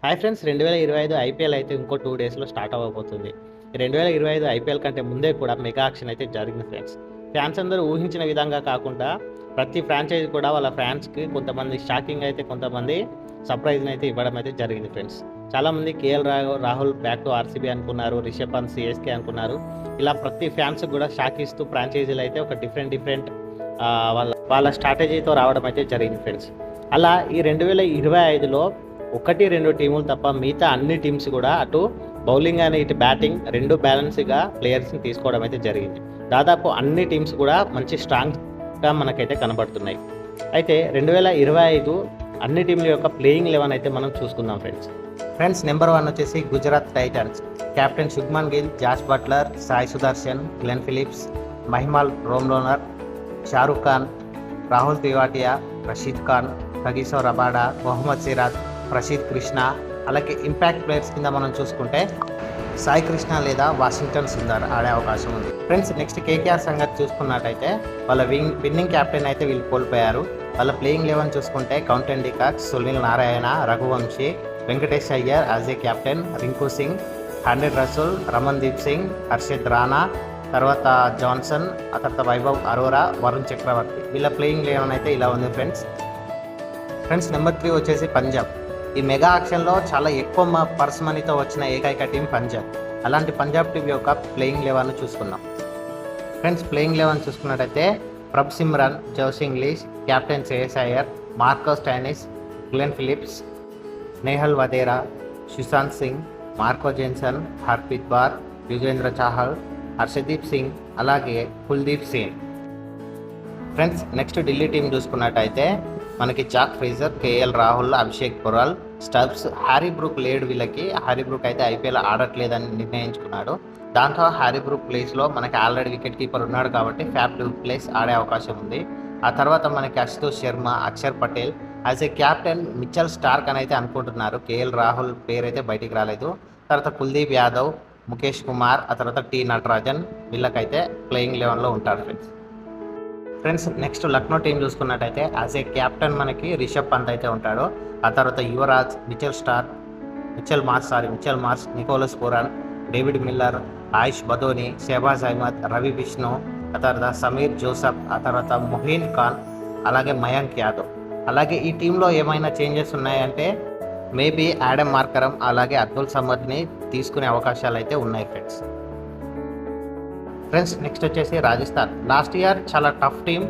Hi friends, 2025 IPL అయితే ఇంకో 2 డేస్లో స్టార్ట్ అవ్వబోతుంది. 2025 ఐపీఎల్ కంటే ముందే కూడా మెగా యాక్షన్ అయితే జరిగింది ఫ్రెండ్స్. ఫ్యాన్స్ అందరూ ఊహించిన విధంగా కాకుండా ప్రతి ఫ్రాంచైజీ కూడా వాళ్ళ ఫ్యాన్స్కి కొంతమంది షాకింగ్ అయితే కొంతమంది సర్ప్రైజ్ని అయితే ఇవ్వడం అయితే జరిగింది ఫ్రెండ్స్. చాలామంది రాహుల్ బ్యాక్ టు ఆర్సీబీ అనుకున్నారు, రిషబ్ పంత్ సిఎస్కే అనుకున్నారు. ఇలా ప్రతి ఫ్యాన్స్ కూడా షాక్ ఇస్తూ ఫ్రాంచైజీలు అయితే ఒక డిఫరెంట్ వాళ్ళ స్ట్రాటజీతో రావడం అయితే జరిగింది ఫ్రెండ్స్. అలా ఈ 2025లో 1-2 టీములు తప్ప మిగతా అన్ని టీమ్స్ కూడా అటు బౌలింగ్ అని ఇటు బ్యాటింగ్ రెండు బ్యాలెన్స్గా ప్లేయర్స్ని తీసుకోవడం అయితే జరిగింది. దాదాపు అన్ని టీమ్స్ కూడా మంచి స్ట్రాంగ్గా మనకైతే కనబడుతున్నాయి. అయితే 2025 అన్ని టీంల యొక్క ప్లేయింగ్ 11 అయితే మనం చూసుకుందాం ఫ్రెండ్స్. నెంబర్ 1 వచ్చేసి Gujarat Titans. Captain Shubman Gill, Jos Buttler, Sai Sudharsan, Glenn Phillips, Mahipal Lomror, Shahrukh Khan, Rahul Tewatia, Rashid Khan, Kagiso Rabada, Mohammed Siraj, Prasidh Krishna. అలాగే ఇంపాక్ట్ ప్లేయర్స్ కింద మనం చూసుకుంటే సాయి కృష్ణ లేదా వాషింగ్టన్ సుందర్ ఆడే అవకాశం ఉంది ఫ్రెండ్స్. నెక్స్ట్ కేకేఆర్ సంగతి చూసుకున్నట్టయితే వాళ్ళ విన్నింగ్ క్యాప్టెన్ అయితే వీళ్ళు కోల్పోయారు. వాళ్ళ ప్లేయింగ్ 11 చూసుకుంటే Quinton de Kock, Sunil Narayana, Raghuvanshi, Venkatesh Iyer as a captain, Rinku Singh, Andre Russell, Ramandeep Singh, Harshit Rana, తర్వాత జాన్సన్, ఆ తర్వాత వైభవ్ అరోరా, వరుణ్ చక్రవర్తి. వీళ్ళ ప్లేయింగ్ 11 అయితే ఇలా ఉంది ఫ్రెండ్స్. నెంబర్ 3 వచ్చేసి పంజాబ్. ఈ మెగా యాక్షన్లో చాలా ఎక్కువ పర్స్ మనీతో వచ్చిన ఏకైక టీం పంజాబ్. అలాంటి పంజాబ్ టీం యొక్క ప్లేయింగ్ 11 చూసుకుందాం ఫ్రెండ్స్. ప్లేయింగ్ 11 చూసుకున్నట్టయితే Prabhsimran, Josh Inglis, captain Shreyas Iyer, Marcus Stoinis, Glenn Phillips, Nehal Wadhera, Sushant Singh, Marco Jansen, Harpreet Brar, Yuzvendra Chahal, Arshdeep Singh, అలాగే Kuldeep Singh friends. Next Delhi team చూసుకున్నట్టయితే మనకి Jake Fraser, KL Rahul, Abhishek Porel, Stubbs, Harry Brook లేడు. వీళ్ళకి హ్యారీ బ్రూక్ అయితే ఐపీఎల్ ఆడట్లేదని నిర్ణయించుకున్నాడు. దాంతో హ్యారీ బ్రూక్ ప్లేస్లో మనకి ఆల్రెడీ వికెట్ కీపర్ ఉన్నాడు కాబట్టి ఫ్యాబ్ డూ ప్లేస్ ఆడే అవకాశం ఉంది. ఆ తర్వాత మనకి Ashutosh Sharma, Axar Patel as a captain, Mitchell Starc అని అయితే అనుకుంటున్నారు. కేఎల్ రాహుల్ పేరు అయితే బయటికి రాలేదు. తర్వాత కుల్దీప్ యాదవ్, ముఖేష్ కుమార్, ఆ తర్వాత టి నటరాజన్ వీళ్ళకైతే ప్లేయింగ్ 11లో ఉంటారు ఫ్రెండ్స్. నెక్స్ట్ లక్నో టీం చూసుకున్నట్టయితే యాజ్ ఏ క్యాప్టెన్ మనకి రిషబ్ పంత్ అయితే ఉంటాడు. ఆ తర్వాత Yuvraj, Mitchell Marsh, Nicholas Pooran, David Miller, Ayush Badoni, Shahbaz Ahmed, Ravi Bishnoi, ఆ తర్వాత సమీర్ జోసఫ్, ఆ తర్వాత మొహీన్ ఖాన్, అలాగే మయాంక్ యాదవ్. అలాగే ఈ టీంలో ఏమైనా చేంజెస్ ఉన్నాయంటే మేబీ యాడమ్ మార్కరం అలాగే అబ్దుల్ సమద్ని తీసుకునే అవకాశాలు అయితే ఉన్నాయి ఫ్రెండ్స్. నెక్స్ట్ వచ్చేసి రాజస్థాన్. లాస్ట్ ఇయర్ చాలా టఫ్ టీం,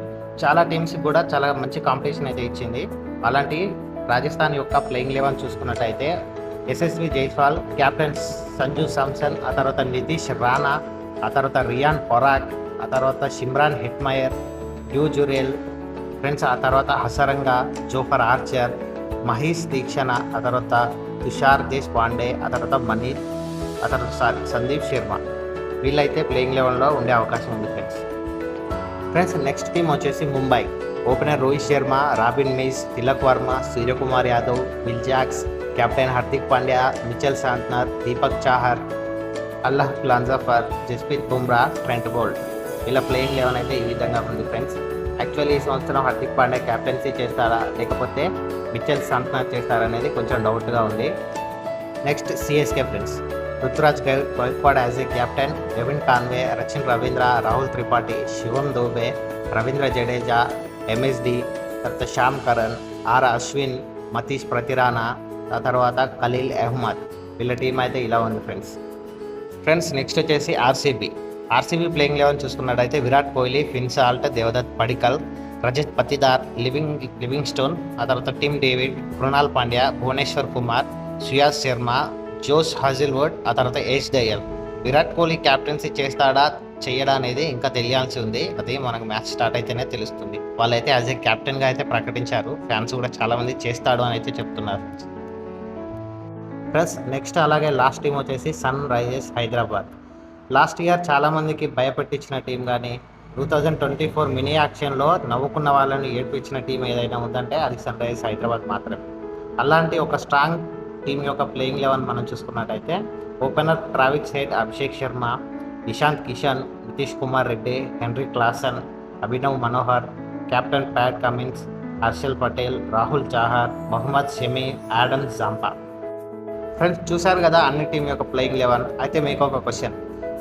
చాలా టీమ్స్ కూడా చాలా మంచి కాంపిటీషన్ అయితే ఇచ్చింది. అలాంటి రాజస్థాన్ యొక్క ప్లేయింగ్ 11 చూసుకున్నట్టయితే యశస్వి జైస్వాల్, కెప్టెన్ సంజు శాంసన్, ఆ తర్వాత నితీష్ రాణా, ఆ తర్వాత రియాన్ పొరాక్, ఆ తర్వాత Shimron Hetmyer, due Jurel friends, ఆ తర్వాత హసరంగా, జోఫర్ ఆర్చర్, మహేష్ దీక్షణ, ఆ తర్వాత తుషార్ దేశ్ పాండే, ఆ తర్వాత మనీత్, ఆ తర్వాత సందీప్ శర్మ. వీళ్ళైతే ప్లేయింగ్ 11లో ఉండే అవకాశం ఉంది ఫ్రెండ్స్. నెక్స్ట్ టీం వచ్చేసి Mumbai. Opener Rohit Sharma, Robin Minz, Tilak Varma, Suryakumar Yadav, Will Jacks, captain Hardik Pandya, Mitchell Santner, Deepak Chahar, Allah Ghazanfar, Jasprit Bumrah, Trent Boult. వీళ్ళ ప్లేయింగ్ 11 అయితే ఈ విధంగా ఉంది ఫ్రెండ్స్. యాక్చువల్లీ ఈ సంవత్సరం హార్దిక్ పాండ్యా కెప్టెన్సీ చేస్తారా లేకపోతే మిచెల్ శాంట్నర్ చేస్తారా అనేది కొంచెం డౌట్గా ఉంది. Next CSK friends. Ruturaj Gaikwad as a captain, Devon Conway, Rachin Ravindra, Rahul Tripathi, Shivam Dube, Ravindra Jadeja, MSD, తర్వాత Sam Curran, R Ashwin, Matheesha Pathirana, ఆ తర్వాత ఖలీల్ అహ్మద్. వీళ్ళ టీం అయితే ఇలా ఉంది ఫ్రెండ్స్. నెక్స్ట్ వచ్చేసి ఆర్సీబీ ప్లేయింగ్ 11 చూసుకున్నట్టయితే Virat Kohli, Phil Salt, Devdutt Padikkal, Rajat Patidar, Livingstone, ఆ తర్వాత Tim David, Krunal Pandya, Bhuvneshwar Kumar, Suyash Sharma, Josh Hazlewood, ఆ తర్వాత ఏష్ దయల్. విరాట్ కోహ్లీ క్యాప్టెన్సీ చేస్తాడా చేయడా అనేది ఇంకా తెలియాల్సి ఉంది. అది మనకు మ్యాచ్ స్టార్ట్ అయితేనే తెలుస్తుంది. వాళ్ళైతే యాజ్ ఏ క్యాప్టెన్గా అయితే ప్రకటించారు. ఫ్యాన్స్ కూడా చాలామంది చేస్తాడు అని అయితే చెప్తున్నారు ప్లస్. నెక్స్ట్ అలాగే లాస్ట్ టీం వచ్చేసి Sunrisers Hyderabad. Last year చాలామందికి భయపెట్టించిన టీం కానీ 2024 మినీ యాక్షన్లో నవ్వుకున్న వాళ్ళని ఏడ్పించిన టీం ఏదైనా ఉందంటే అది సన్ రైజర్స్ హైదరాబాద్ మాత్రమే. అలాంటి ఒక స్ట్రాంగ్ టీం యొక్క ప్లేయింగ్ 11 మనం చూసుకున్నట్టయితే opener Travis Head, Abhishek Sharma, Ishant Kishan, Nitish Kumar Reddy, Henry Klaasen, Abhinav Manohar, captain Pat Cummins, Harshal Patel, Rahul Chahar, Mohammed Shami, Adam Zampa. Friends చూశారు కదా అన్ని టీం యొక్క ప్లేయింగ్ 11. అయితే మీకు ఒక క్వశ్చన్,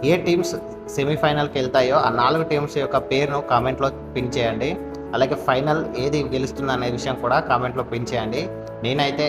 ఏ టీమ్స్ సెమీఫైనల్కి వెళ్తాయో ఆ 4 టీమ్స్ యొక్క పేరును కామెంట్లో పిన్ చేయండి. అలాగే ఫైనల్ ఏది గెలుస్తుంది అనే విషయం కూడా కామెంట్లో పిన్ చేయండి. నేనైతే